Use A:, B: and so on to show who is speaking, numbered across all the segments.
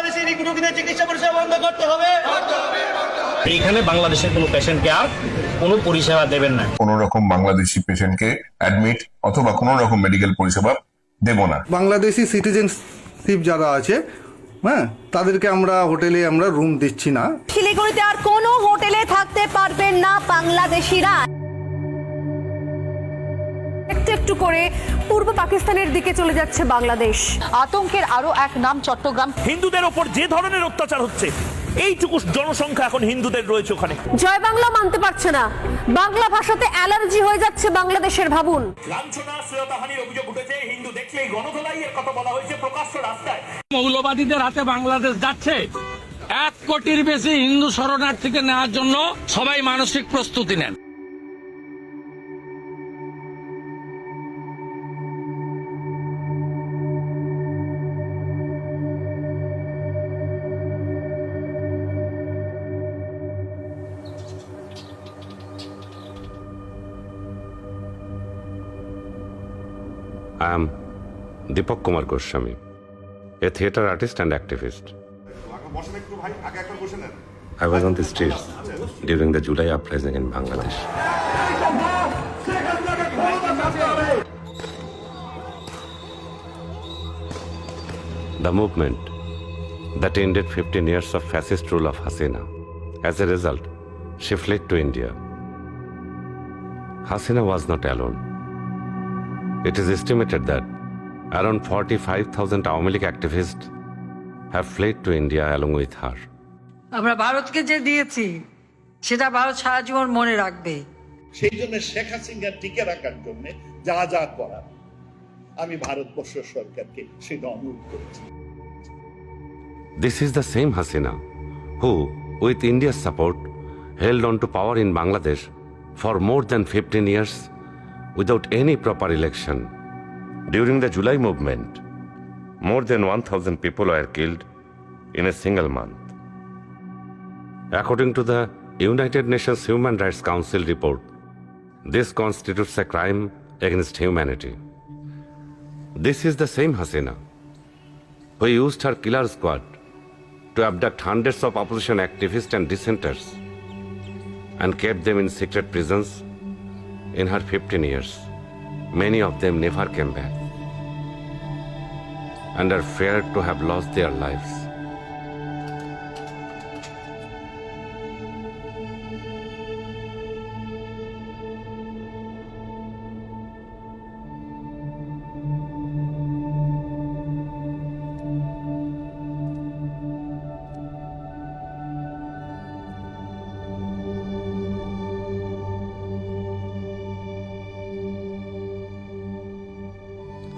A: বাংলাদেশি রোগীদের চিকিৎসা পরিষেবা বন্ধ করতে হবে।
B: এইখানে বাংলাদেশের কোনো পেশেন্টকে আর কোনো পরিষেবা দেবেন না।
C: কোন রকম বাংলাদেশি পেশেন্টকে অ্যাডমিট অথবা কোন রকম মেডিকেল পরিষেবা দেব না।
D: বাংলাদেশি সিটিজেনশিপ যারা আছে, হ্যাঁ, তাদেরকে আমরা হোটেলে আমরা রুম দিচ্ছি না।
E: শিলিগুড়িতে আর কোনো হোটেলে থাকতে পারবেন না বাংলাদেশিরা। একটু একটু করে পূর্ব পাকিস্তানের দিকে চলে যাচ্ছে বাংলাদেশ। আতঙ্কের আরো এক নাম চট্টগ্রাম।
F: হিন্দুদের ওপর যে ধরনের অত্যাচার হচ্ছে, এইটুকু জনসংখ্যা এখন হিন্দুদের রয়েছে ওখানে।
E: জয় বাংলা মানতে পারছে না, বাংলা ভাষাতে অ্যালার্জি হয়ে যাচ্ছে বাংলাদেশের। ভাবুন,
F: লাঞ্ছনা শ্লীলতাহানির অভিযোগ উঠেছে। হিন্দু দেখলেই গণধোলাই এর কথা বলা হয়েছে প্রকাশ্য রাস্তায়।
G: মৌলবাদীদের হাতে বাংলাদেশ যাচ্ছে। 1 কোটির বেশি হিন্দু শরণার্থীকে নেওয়ার জন্য সবাই মানসিক প্রস্তুতি নেন।
H: I am Deepak Kumar Goswami, a theatre artist and activist. I was on the streets during the July uprising in Bangladesh. The movement that ended 15 years of fascist rule of Hasina. As a result, she fled to India. Hasina was not alone. It is estimated that around 45,000 Awami League activists have fled to India along with her.
I: আমরা ভারতকে যে দিয়েছি সেটা ভারত সারা জীবন মনে রাখবে।
J: সেই জন্য শেখ হাসিনা টিকে রাখার জন্য যা যা করার আমি ভারতবর্ষ সরকারকে সেটা অনুরোধ করেছি।
H: This is the same Hasina who, with India's support, held on to power in Bangladesh for more than 15 years without any proper election. During the July movement, more than 1,000 people were killed in a single month. According to the United Nations Human Rights Council report, this constitutes a crime against humanity. This is the same Hasina who used her killer squad to abduct hundreds of opposition activists and dissenters and kept them in secret prisons. In her 15 years, many of them never came back and are feared to have lost their lives.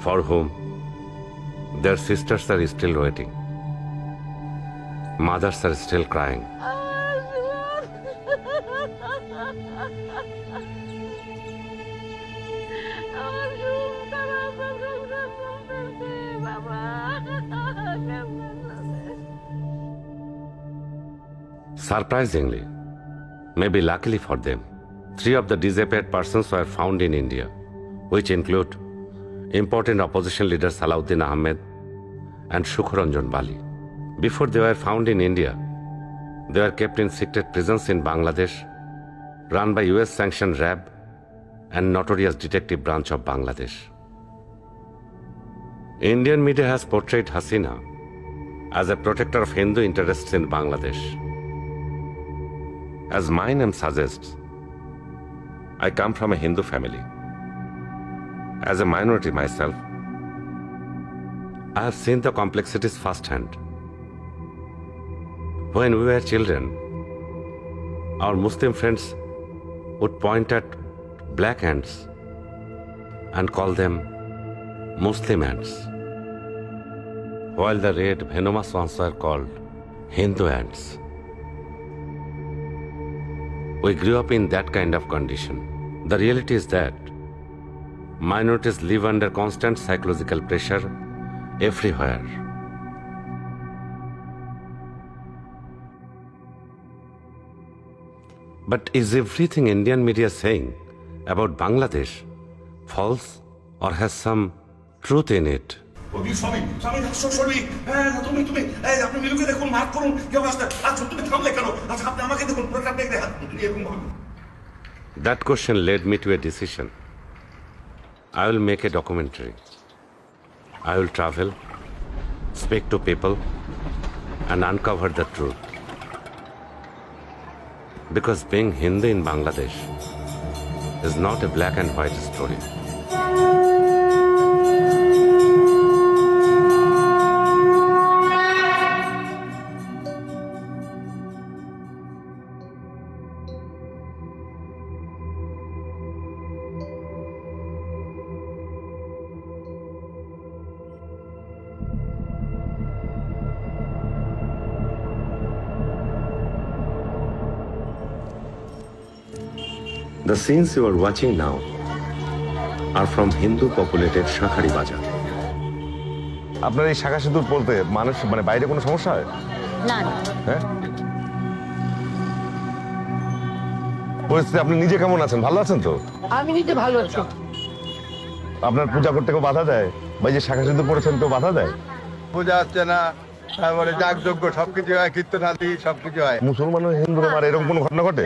H: For whom their sisters are still waiting. Mothers are still crying. Surprisingly, maybe luckily for them, 3 of the disappeared persons were found in India, which include important opposition leader Salahuddin Ahmed and Shukranjan Bali. Before they were found in India, they were kept in secret prisons in Bangladesh, run by US-sanctioned RAB and notorious detective branch of Bangladesh. Indian media has portrayed Hasina as a protector of Hindu interests in Bangladesh. As my name suggests, I come from a Hindu family. As a minority myself, I have seen the complexities firsthand. When we were children, our Muslim friends would point at black ants and call them Muslim ants, while the red venomous ones were called Hindu ants. We grew up in that kind of condition. The reality is that minorities live under constant psychological pressure everywhere. But is everything Indian media saying about Bangladesh false or has some truth in it?
J: স্বামী স্বামী হ্যাঁ তুমি তুমি এই আপনি মিলুকে দেখুন, mark করুন, কেউ আসতে, আচ্ছা তুমি থামলে কেন, আচ্ছা আপনি আমাকে দেখুন, প্রোগ্রাম দেখতে এরকম ভাবে।
H: That question led me to a decision. I will make a documentary. I will travel, speak to people, and uncover the truth. Because being Hindu in Bangladesh is not a black and white story. The scenes you are watching now are from Hindu populated Shakhari Bazaar.
K: আপনার এই শাখা সিঁদুর বলতে মানুষ মানে বাইরে কোনো সমস্যা হয়?
E: না না,
K: হ্যাঁ, পরিস্থিতি আপনি নিজে কেমন আছেন? ভালো আছেন তো?
I: আমি নিজে ভালো আছি।
K: আপনার পূজা করতে কেউ বাধা দেয়? বা এই যে শাখা সিঁদুর পড়েছেন কেউ বাধা দেয়?
A: পূজা হচ্ছে না, তারপরে যাগযজ্ঞ সবকিছু হয়, কীর্তনাদি সবকিছু হয়।
K: মুসলমান ও হিন্দুরা মারে এরকম কোনো ঘটনা ঘটে?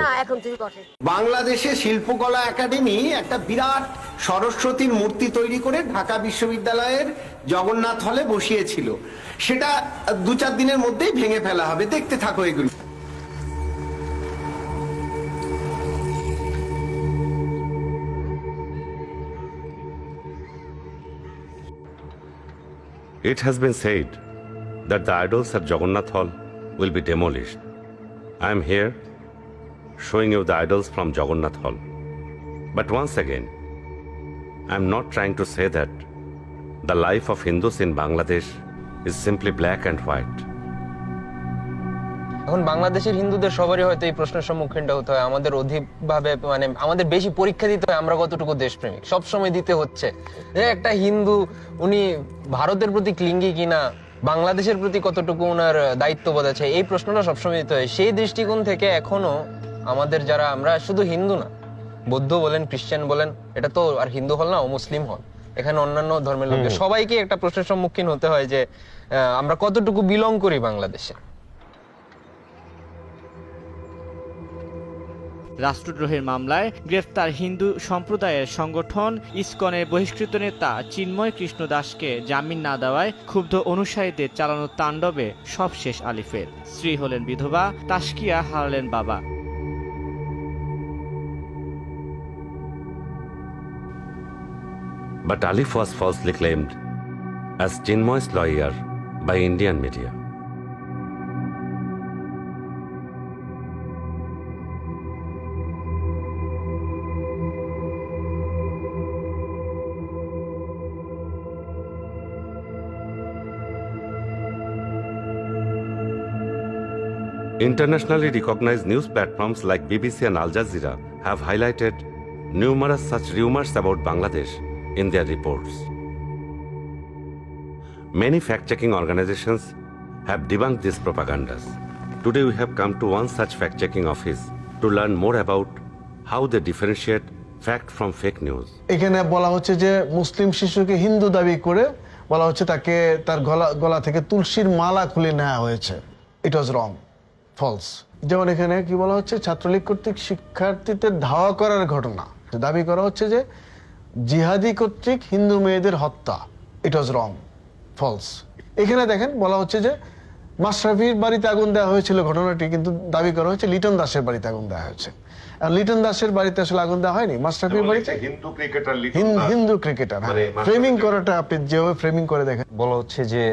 A: বাংলাদেশে শিল্পকলা একাডেমি একটা বিরাট সরস্বতীর মূর্তি তৈরি করে ঢাকা বিশ্ববিদ্যালয়ের জগন্নাথ হলে বসিয়েছিল। সেটা 2-4 দিনের মধ্যেই ভেঙে ফেলা হবে, দেখতে থাকো এগুলো।
H: It has been said that the idols at Jagannath Hall will be demolished. I am here showing you the idols from Jagannath Hall. But once again, I am not trying to say that the life of Hindus in Bangladesh is simply black and white.
L: এখন বাংলাদেশের হিন্দুদের সবারই হয়তো এই প্রশ্নের সম্মুখীনটা হতে হয়, আমাদের অধিকভাবে মানে আমাদের বেশি পরীক্ষা দিতে হয় আমরা কতটুকু দেশপ্রেমিক, সবসময় দিতে হচ্ছে যে একটা হিন্দু উনি ভারতের প্রতি ক্লিঙ্গি কিনা, বাংলাদেশের প্রতি কতটুকু ওনার দায়িত্ববোধ আছে, এই প্রশ্নটা সবসময় দিতে হয়। সেই দৃষ্টিকোণ থেকে এখনো আমাদের যারা, আমরা শুধু হিন্দু না, বৌদ্ধ বলেন, খ্রিস্টান বলেন, এটা তো আর হিন্দু হল না, ও মুসলিম হল, এখানে অন্যান্য ধর্মের লোকদের সবাইকে একটা প্রশ্নের সম্মুখীন হতে হয় যে আমরা কতটুকু বিলং করি বাংলাদেশে।
M: রাষ্ট্রদ্রোহের মামলায় গ্রেফতার হিন্দু সম্প্রদায়ের সংগঠন ইসকনের বহিষ্কৃত নেতা চিন্ময় কৃষ্ণ দাসকে জামিন না দেওয়ায় ক্ষুব্ধ অনুসারীদের চালানো তাণ্ডবে সবশেষ আলিফের। স্ত্রী হলেন বিধবা, তাসকিয়া হারালেন বাবা।
H: But Alif was falsely claimed as Chinmoy's lawyer by Indian media. Internationally recognized news platforms like BBC and Al Jazeera have highlighted numerous such rumors about Bangladesh in their reports. Many fact-checking organizations have debunked these propagandas. Today we have come to one such fact-checking office to learn more about how they differentiate fact from fake news.
D: এখানে বলা হচ্ছে যে মুসলিম শিশুকে হিন্দু দাবি করে বলা হচ্ছে তাকে তার গলা থেকে তুলসীর মালা খুলে নেওয়া হয়েছে। ইট ওয়াজ রং, ফলস। যেমন এখানে কি বলা হচ্ছে, ছাত্রলীগ কর্তৃক শিক্ষার্থীদের ধাওয়া করার ঘটনা, দাবি করা হচ্ছে যে জিহাদি কর্তৃক হিন্দু মেয়েদের হত্যা। ইট ওয়াজ রং, ফলস। এখানে দেখেন বলা হচ্ছে যে মাশরাফির বাড়িতে আগুন দেওয়া হয়েছিল ঘটনাটি, কিন্তু দাবি করা হচ্ছে লিটন দাসের বাড়িতে আগুন দেওয়া হয়েছে। আর লিটন দাসের বাড়িতে আসলে আগুন দেওয়া হয়নি, মাশরাফির বাড়িতে। হিন্দু ক্রিকেটার ফ্রেমিং করাটা আপনি যেভাবে ফ্রেমিং করে দেখেন,
L: বলা হচ্ছে যে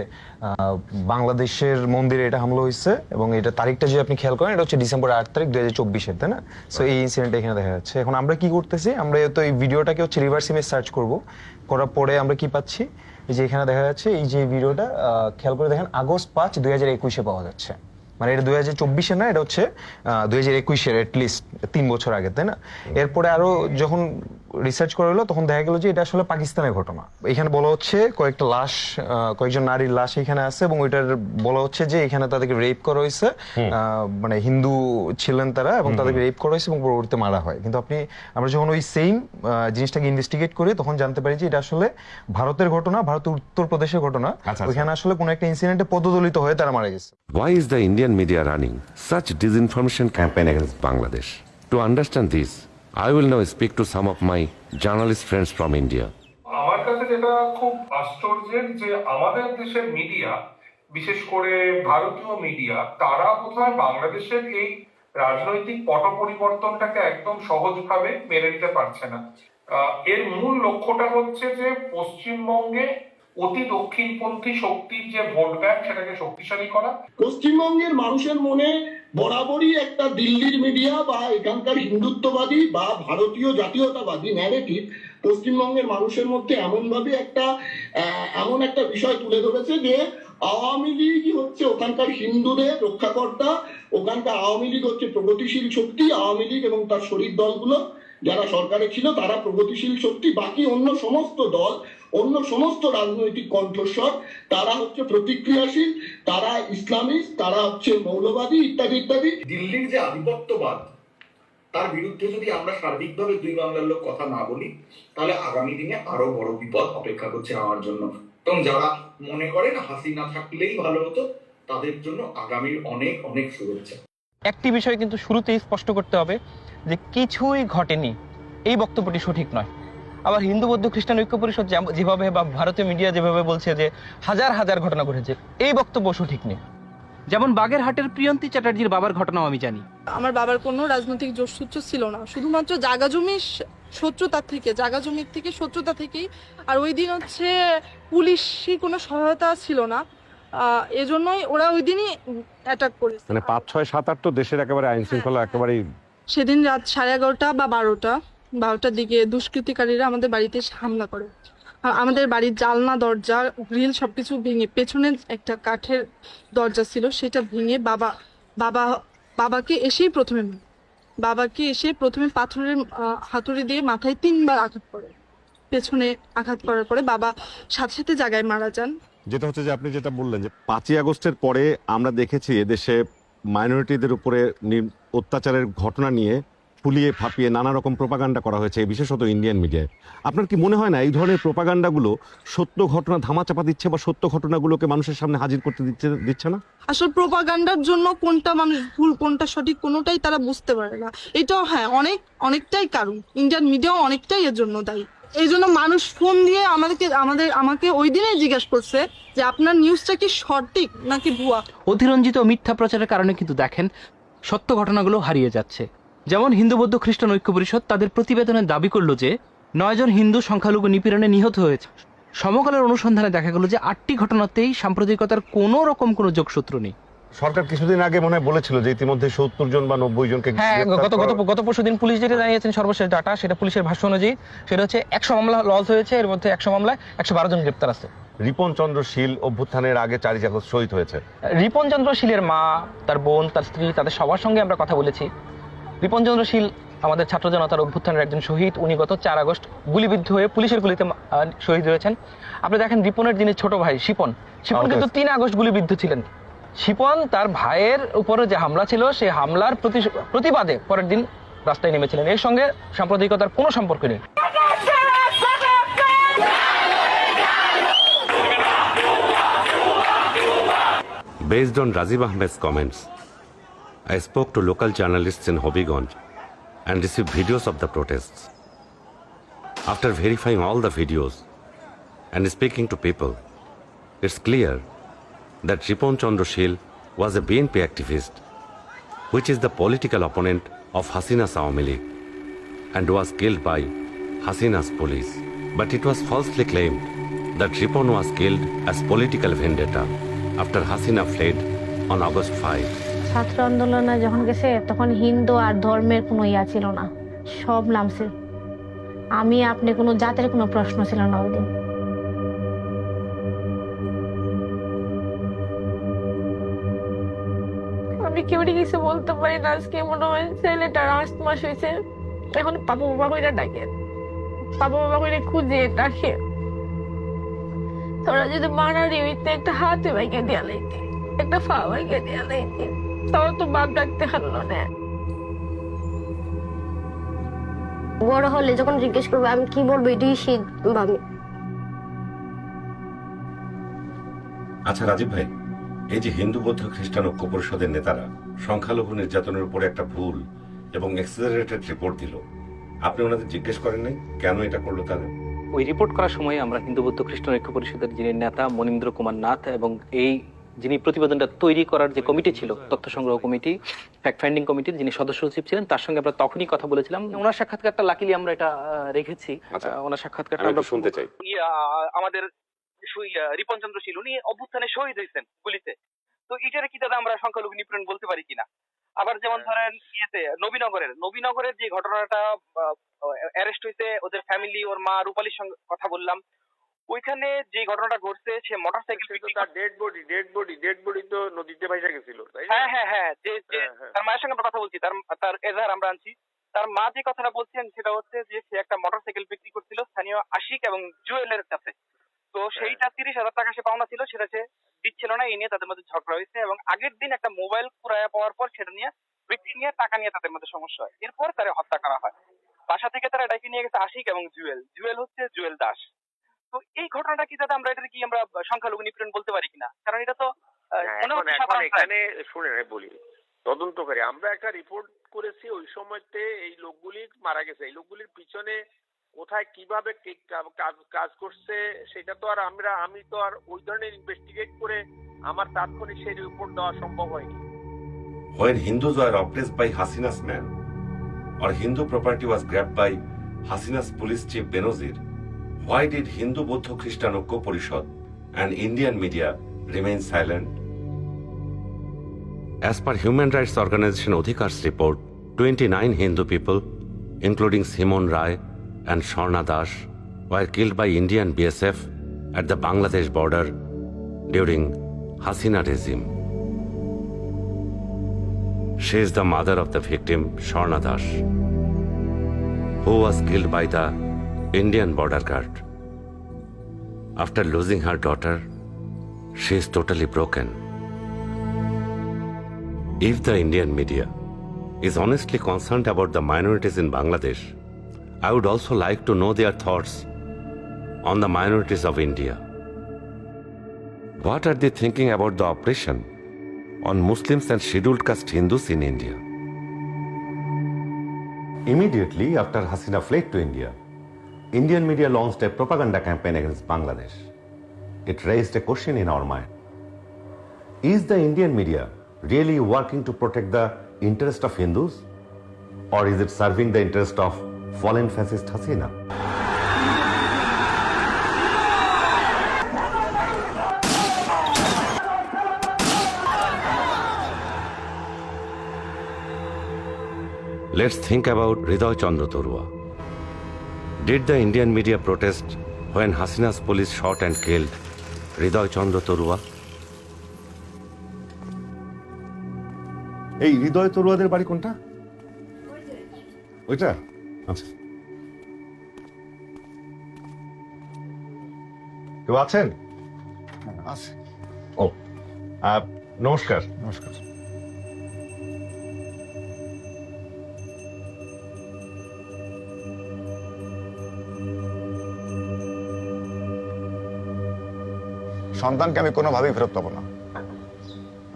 L: বাংলাদেশের মন্দিরে এটা হামলা হয়েছে এবং এটা তারিখটা যদি আপনি খেয়াল করেন এটা হচ্ছে ডিসেম্বর 8 তারিখ 2024-এর, তাই না? সো এই ইনসিডেন্টটা এখানে দেখা যাচ্ছে। এখন আমরা কি করতেছি, আমরা তো এই ভিডিওটাকে হচ্ছে রিভার্স ইমেজ সার্চ করব, করার পরে আমরা কি পাচ্ছি, এই যে এখানে দেখা যাচ্ছে এই যে ভিডিওটা খেয়াল করে দেখেন, আগস্ট 5, 2021-এ পাওয়া যাচ্ছে। মানে এটা 2024-এ না, এটা হচ্ছে 2021-এর, এটলিস্ট 3 বছর আগে, তাই না? এরপরে আরো যখন
K: রিসার্চ করা হলো, তখন দেখা গেল যে এটা আসলে পাকিস্তানের ঘটনা। এখানে বলা হচ্ছে কয়েকটা লাশ, কয়েকজন নারীর লাশ এখানে আছে, এবং ওইটার বলা হচ্ছে যে এখানে তাদেরকে রেপ করা হয়েছে, মানে হিন্দু ছিলেন তারা, এবং তাদেরকে রেপ করা হয়েছে এবং পরবর্তীতে মারা হয়। কিন্তু আমরা যখন ওই সেম জিনিসটাকে ইনভেস্টিগেট করি, তখন জানতে পারি যে এটা আসলে ভারতের ঘটনা, ভারতের উত্তরপ্রদেশের ঘটনা। ওইখানে আসলে কোনো একটা ইনসিডেন্টে পদদলিত হয়ে তারা মারা গেছে।
H: Why is the Indian media running such disinformation campaign against Bangladesh? To understand this, I will now speak to some of my journalist friends from India.
J: আমার কাছে যেটা খুব আশ্চর্যের যে আমাদের দেশের মিডিয়া, বিশেষ করে ভারতীয় মিডিয়া, তারা বোধহয় বাংলাদেশের এই রাজনৈতিক পট পরিবর্তনটাকে একদম সহজভাবে মেনে নিতে পারছে না। এর মূল লক্ষ্যটা হচ্ছে যে পশ্চিমবঙ্গে অতি দক্ষিণপন্থী শক্তির যে ভোট ব্যাংক সেটাকে শক্তিশালী করা।
A: পশ্চিমবঙ্গের মানুষের মনে বরাবরই একটা দিল্লির মিডিয়া বা এখানকার হিন্দুত্ববাদী বা ভারতীয় জাতীয়তাবাদী ন্যারেটিভ পশ্চিমবঙ্গের মানুষের মধ্যে এমন একটা বিষয় তুলে ধরেছে যে আওয়ামী লীগই হচ্ছে ওখানকার হিন্দুদের রক্ষাকর্তা, ওখানকার আওয়ামী লীগ হচ্ছে প্রগতিশীল শক্তি, আওয়ামী লীগ এবং তার শরিক দলগুলো যারা সরকারে ছিল তারা প্রগতিশীল শক্তি, বাকি অন্য সমস্ত দল, অন্য সমস্ত রাজনৈতিক কণ্ঠস্বর তারা হচ্ছে প্রতিক্রিয়াশীল, তারা ইসলামিস্ট, তারা হচ্ছে মৌলবাদী ইত্যাদি ইত্যাদি।
J: দিল্লির যে আধিপত্যবাদ তার বিরুদ্ধে যদি আমরা সার্বিকভাবে দুই বাংলার লোক কথা না বলি, তাহলে আগামী দিনে আরো বড় বিপদ অপেক্ষা করছে আমার জন্য। এবং যারা মনে করেন হাসিনা থাকলেই ভালো হতো, তাদের জন্য আগামীর অনেক অনেক শুভেচ্ছা।
L: একটি বিষয় কিন্তু শুরুতেই স্পষ্ট করতে হবে যে কিছুই ঘটেনি, এই বক্তব্যটি সঠিক নয়। আবার হিন্দু বৌদ্ধ খ্রিস্টান ঐক্য পরিষদ যেভাবে বা ভারতীয় মিডিয়া যেভাবে বলছে যে হাজার হাজার ঘটনা ঘটেছে, এই বক্তব্য সঠিক নেই।
M: যেমন বাগেরহাটের প্রিয়ন্তী চ্যাটার্জির বাবার ঘটনাও আমি জানি।
E: আমার বাবার কোনো রাজনৈতিক যোগসূত্র ছিল না, শুধুমাত্র জায়গা জমির শত্রুতা থেকেই। আর ওই দিন হচ্ছে পুলিশি কোনো সহায়তা ছিল না, এজন্যই ওরা ওই দিনই অ্যাটাক করেছে।
H: মানে 5, 6, 7, 8 তো দেশের একেবারে আইন শৃঙ্খলা একেবারেই।
E: সেদিন রাত 11:30 বা 12টার দিকে দুষ্কৃতিকারীরা আমাদের বাড়িতে হামলা করে। আমাদের বাড়ির জানলা দরজা গ্রিল সবকিছু ভেঙে, পেছনে একটা কাঠের দরজা ছিল সেটা ভেঙে বাবাকে এসে প্রথমে পাথরের হাতুড়ি দিয়ে মাথায় 3বার আঘাত করে। পেছনে আঘাত করার পরে বাবা সাথে সাথে জায়গায় মারা যান।
K: যেটা হচ্ছে যে আপনি যেটা বললেন যে 5ই আগস্টের পরে আমরা দেখেছি এদেশে মাইনরিটিদের উপরে অত্যাচারের ঘটনা নিয়ে ফুলিয়ে ফাঁপিয়ে নানা রকম প্রোপাগান্ডা করা হয়েছে, বিশেষত ইন্ডিয়ান মিডিয়ায়। আপনার কি মনে হয় না এই ধরনের প্রোপাগান্ডাগুলো সত্য ঘটনা ধামাচাপা দিচ্ছে বা সত্য ঘটনাগুলোকে মানুষের সামনে হাজির করতে দিচ্ছে না?
E: আসলে প্রোপাগান্ডার জন্য কোনটা মানুষ ভুল কোনটা সঠিক কোনোটাই তারা বুঝতে পারে না। এটাও হ্যাঁ অনেকটাই কারণ, ইন্ডিয়ান মিডিয়াও অনেকটাই এর জন্য দায়ী। এই জন্য মানুষ ফোন দিয়ে আমাকে ওই দিনেই জিজ্ঞাসা করছে যে আপনার নিউজটা কি সঠিক নাকি ভুয়া।
M: অতিরঞ্জিত মিথ্যা প্রচারের কারণে কিন্তু দেখেন সত্য ঘটনাগুলো হারিয়ে যাচ্ছে। যেমন হিন্দু বৌদ্ধ খ্রিস্টান ঐক্য পরিষদ তাদের প্রতিবেদনে দাবি করলো যে 9 জন হিন্দু সংখ্যালঘু নিপীড়নে নিহত হয়েছে। সমকালের অনুসন্ধানে দেখা গেল যে 8টি ঘটনাতেই সাম্প্রদায়িকতার কোনো রকম কোনো যোগসূত্র নেই।
K: সরকার কিছুদিন আগে মনে বলেছিল যে ইতিমধ্যে 70 জন বা 90 জনকে।
L: হ্যাঁ, গত পরশুদিন পুলিশ যেটা জানিয়েছেন সর্বশেষ ডাটা, সেটা পুলিশের ভাষ্য অনুযায়ী সেটা হচ্ছে 100 মামলা লস হয়েছে, এর মধ্যে 100 মামলায় 112 জন গ্রেপ্তার আছে।
K: রিপন চন্দ্র শীল অভ্যুত্থানের আগে 4 আগস্ট শহীদ হয়েছে।
L: রিপন চন্দ্র শীলের মা, তার বোন, তার স্ত্রী, তাদের সবার সঙ্গে আমরা কথা বলেছি। রিপন চন্দ্র শীল আমাদের ছাত্র জনতার অভ্যুত্থানের একজন শহীদ। উনি গত 4 আগস্ট গুলিবিদ্ধ হয়ে পুলিশের গুলিতে শহীদ হয়েছেন। আপনি দেখেন রিপনের যিনি ছোট ভাই শিপন কিন্তু 3 আগস্ট গুলিবিদ্ধ ছিলেন। শিপন তার ভাইয়ের উপরে যে হামলা ছিল সেই হামলার প্রতিবাদে পরের দিন রাস্তায় নেমেছিলেন। এর সঙ্গে সাম্প্রদায়িকতার কোনো সম্পর্ক নেই।
H: Based on Rajiv Ahmed's comments, I spoke to local journalists in Hobbyganj and received videos of the protests. After verifying all the videos and speaking to people, it's clear that Ripon Chandra Shil was a BNP activist, which is the political opponent of Hasina's Awami League, and was killed by Hasina's police. But it was falsely claimed that Ripon was killed as political vendetta after Hasina fled on August 5.
E: ছাত্র আন্দোলনে যখন গেছে তখন হিন্দু আর ধর্মের কোনো ছিল না, সব নামছে। আপনি কোনো জাতের কোনো প্রশ্ন ছিল না ওই দিন। আমি কেউ কিছু বলতে পারি না। আজকে মনে হয় ছেলেটার 8 মাস হয়েছে, এখন পাপা বাবা কইরা ডাকে। বাবা বাবা করে খুঁজে ডাকে, তোরা যদি মারারি হইতে একটা হাতে ভাইকে দিয়া লাইতে, একটা পা ভাইকে দিয়া লাইতে, তাও তো বাপ ডাকতে হারলো না।
N: বড় হলে যখন জিজ্ঞেস করবে আমি কি বলবো, এটাই শীত ভাবি।
H: আচ্ছা রাজীব ভাই, এই যে হিন্দু বৌদ্ধ খ্রিস্টান ঐক্য পরিষদের নেতারা সংখ্যালঘু নির্যাতনের উপরে একটা ভুল এবং এক্সেলারেটেড রিপোর্ট দিল, আপনি ওনাদের জিজ্ঞেস করেন নাই কেন এটা করলো তারা?
L: ওই রিপোর্ট করার সময় আমরা হিন্দু বৌদ্ধ খ্রিস্টান ঐক্য পরিষদের যিনি নেতা মনীন্দ্র কুমার নাথ এবং এই যিনি প্রতিবেদনটা তৈরি করার যে কমিটি ছিল, তথ্য সংগ্রহ কমিটি, ফ্যাক্ট ফাইন্ডিং কমিটির যিনি সদস্য সচিব ছিলেন, তার সঙ্গে আমরা তখনই কথা বলেছিলাম। ওনার সাক্ষাৎকারটা লাকিলি আমরা এটা রেখেছি। ওনার সাক্ষাৎকারটা আমরা
H: শুনতে চাই।
L: আমাদের রিপন চন্দ্র শীল উনি অভ্যুত্থানে শহীদ হয়েছেন গুলিতে, তো এটারে কি দাদা আমরা সংখ্যালঘু নিপীড়ন বলতে পারি কিনা? আবার যেমন ধরেন নবীনগরের যে ঘটনাটা অ্যারেস্ট হয়েছে, ওদের ফ্যামিলি, ওর মা রূপালীর সঙ্গে কথা বললাম, ওইখানে যে ঘটনাটা ঘটছে সে মোটরসাইকেল ডেড বডি তো নদীতে ভাসা গেছিল। হ্যাঁ যে তার মায়ের সঙ্গে আমরা কথা বলছি, তার এজাহার আমরা আনছি। তার মা যে কথাটা বলছেন সেটা হচ্ছে যে সে একটা মোটরসাইকেল বিক্রি করছিল স্থানীয় আশিক এবং জুয়েলের কাছে, তো সেইটা 30,000 টাকা সে পাওনা ছিল, সেটা সে দিচ্ছিল না, এই নিয়ে তাদের মধ্যে ঝগড়া হয়েছে এবং আগের দিন একটা মোবাইল কুড়াইয়া পাওয়ার পর সেটা নিয়ে বিক্রি নিয়ে টাকা নিয়ে তাদের মধ্যে সমস্যা হয়। এরপর তারা হত্যা করা হয়। বাসা থেকে তারা ডাকি নিয়ে গেছে আশিক এবং জুয়েল হচ্ছে জুয়েল দাস। তো এই ঘটনাটা কি দাদা আমরা এটা কি আমরা সংখ্যালঘু নিপীড়ন বলতে পারি কিনা? কারণ এটা তো
O: এখানে শুনে বলি, তদন্তকারী আমরা একটা রিপোর্ট করেছি, ওই সময়তে এই লোকগুলি মারা গেছে, এই লোকগুলির পিছনে কোথায় কিভাবে কাজ করছে সেটা তো আর আমি তো আর ওই ধরনের ইনভেস্টিগেট করে আমার তাৎক্ষণিক সেই রিপোর্ট দেওয়া সম্ভব হয়নি।
H: When Hindus were oppressed by Hasina's men, or Hindu property was grabbed by Hasina's police chief Benazir, why did Hindu Buddha Christian ঐক্য পরিষদ and Indian media remain silent? As per Human Rights Organization Odhikar's report, 29 Hindu people, including Simon Rai and Sharna Das, were killed by Indian BSF at the Bangladesh border during Hasina regime. She is the mother of the victim, Sharna Das, who was killed by the Indian border guard. After losing her daughter, she is totally broken. If the Indian media is honestly concerned about the minorities in Bangladesh, I would also like to know their thoughts on the minorities of India. What are they thinking about the oppression on Muslims and scheduled caste Hindus in India?
P: Immediately after Hasina fled to India, Indian media launched a propaganda campaign against Bangladesh. It raised a question in our mind. Is the Indian media really working to protect the interest of Hindus? Or is it serving the interest of fallen fascist Hasina?
H: Let's think about Hridoy Chandra Torua. Did the Indian media protest when Hasina's police shot and killed Hridoy Chandra Torua?
P: এই হৃদয় তরুয়াদের বাড়ি কোনটা? ওইটা? আচ্ছা, কেউ আছেন?
D: আছে।
P: ও নমস্কার।
D: নমস্কার।
K: সন্তানকে আমি কোনোভাবেই ফেরত পাবো না।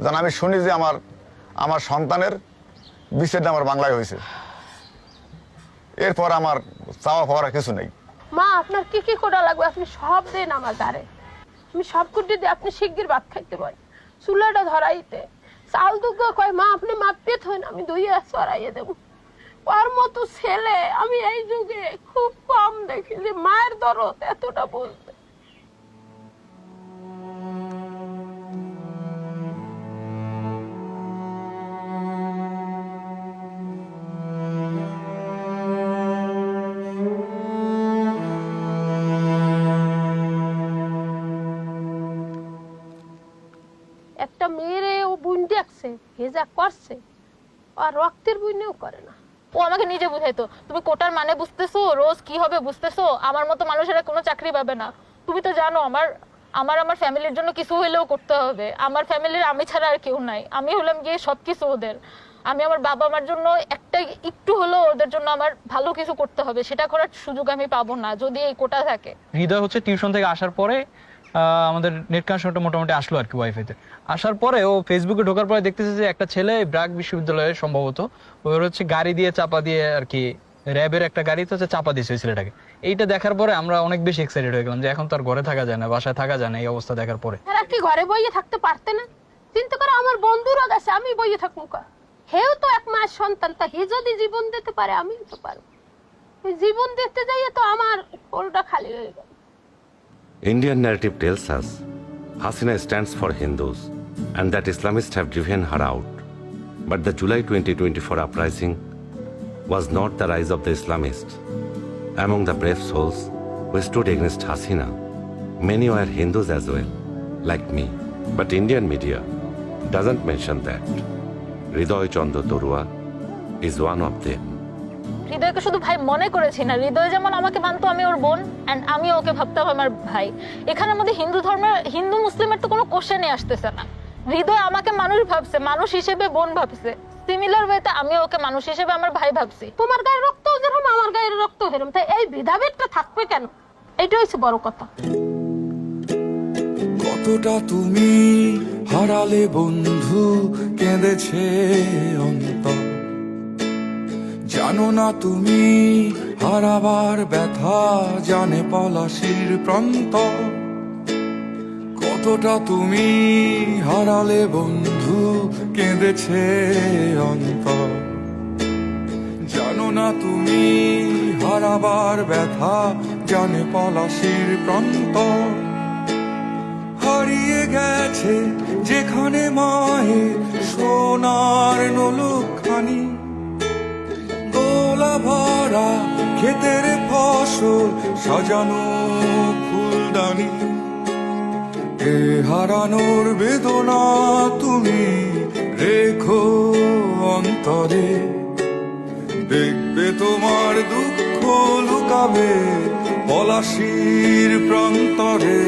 K: যেন আমি শুনি যে আমার সন্তানের বিচ্ছেদ আমার বাংলায় হয়েছে, এরপর আমার চাওয়া পাওয়ার কিছু নেই।
N: মা আপনার কি কি করা লাগবে আপনি সব দেন আমার দ্বারে, আমি সব কুটি দিয়ে আপনি শিগগির ভাত খাইতে পারেন। চুলাটা ধরাইতে চাল দুঃখ কয় মা আপনি মাপিয়ে থইন, আমি দইয়ে চড়াইয়ে দেবো। ওর মতো ছেলে আমি এই যুগে খুব কম দেখি যে মায়ের দরদ এতটা বলতে। একটা মেয়েরে ও বুন দেখছে, হেজা করছে, আর রক্তের বুনেও করে না। ও আমাকে নিজে বুঝাইতো, তুমি কোটার মানে বুঝতেছো, রোজ কি হবে বুঝতেছো, আমার মতো মানুষেরা কোনো চাকরি পাবে না, তুমি তো জানো আমার ফ্যামিলির জন্য কিছু হইলেও করতে হবে, আমার ফ্যামিলির আমি ছাড়া আর কেউ নাই, আমি হলাম গিয়ে সবকিছু ওদের, আমি আমার বাবা মার জন্য একটা একটু হলেও ওদের জন্য আমার ভালো কিছু করতে হবে, সেটা করার সুযোগ আমি পাবো না যদি এই কোটা থাকে।
L: হৃদয় হচ্ছে টিউশন থেকে আসার পরে আমাদের নেট কানেকশনটা মোটামুটি আসলো আর কি ওয়াইফাইতে, আসার পরে ও ফেসবুকে ঢোকার পরে দেখতেছে যে একটা ছেলে ব্র্যাক বিশ্ববিদ্যালয়ে সম্ভবত ওর হচ্ছে গাড়ি দিয়ে চাপা দিয়ে আর কি, র্যাবের একটা গাড়িতে হচ্ছে চাপা দিয়েছে ওই ছেলেটাকে। এইটা দেখার পরে আমরা অনেক বেশি এক্সাইটেড হয়ে গেলাম যে এখন তো আর ঘরে থাকা যায় না, বাসায় থাকা যায় না এই অবস্থা দেখার পরে।
N: এরা কি ঘরে বইয়ে থাকতে পারতে না? চিন্তা করো আমার বন্ধুরা গেছে, আমি বইয়ে থাকবো কা? হেও তো এক মাস সন্তান, তা হে যদি জীবন দিতে পারে আমিও তো পারবো। এই জীবন দিতে যাইয়ে তো আমার ওলটা খালি হয়ে গেল।
H: Indian narrative tells us Hasina stands for Hindus and that Islamists have driven her out. But the July 2024 uprising was not the rise of the Islamists. Among the brave souls who stood against Hasina, many were Hindus as well, like me. But Indian media doesn't mention that. Hridoy Chandra Torua is one of them.
N: হৃদয়কে শুধু ভাই মনে করেছি না, হৃদয় যেমন আমাকে মানতো আমি ওর বোন, এন্ড আমি ওকে ভাবতাম আমার ভাই। এখানের মধ্যে হিন্দু মুসলিমের তো কোনো কোশ্চেনই আসতেছে না। হৃদয় আমাকে মানুষ ভাবছে, মানুষ হিসেবে বোন ভাবছে, সিমিলার ওয়েতে আমি ওকে মানুষ হিসেবে আমার ভাই ভাবছি। তোমার গায়ের রক্ত যেরকম আমার গায়ের রক্ত হেরম, তাই এই ভেদাভেদটা থাকবে কেন? এটাই হচ্ছে বড় কথা।
Q: কতটা তুমি হারালে বন্ধু, কেঁদেছে অন্তর, জানো না তুমি হারাবার ব্যথা, জানে পলাশির প্রান্ত। কতটা তুমি হারালে বন্ধু, কেঁদেছে অন্তর, জানো না তুমি হারাবার ব্যথা, জানে পলাশির প্রান্ত। হারিয়ে গেছে যেখানে মায়ের সোনার নোলখানি, গোলা ভরা ক্ষেতের ফসল, সাজানো ফুলদানি। এ হারানোর বেদনা তুমি রেখো অন্তরে, দেখবে তোমার দুঃখ লুকাবে পলাশির প্রান্তরে।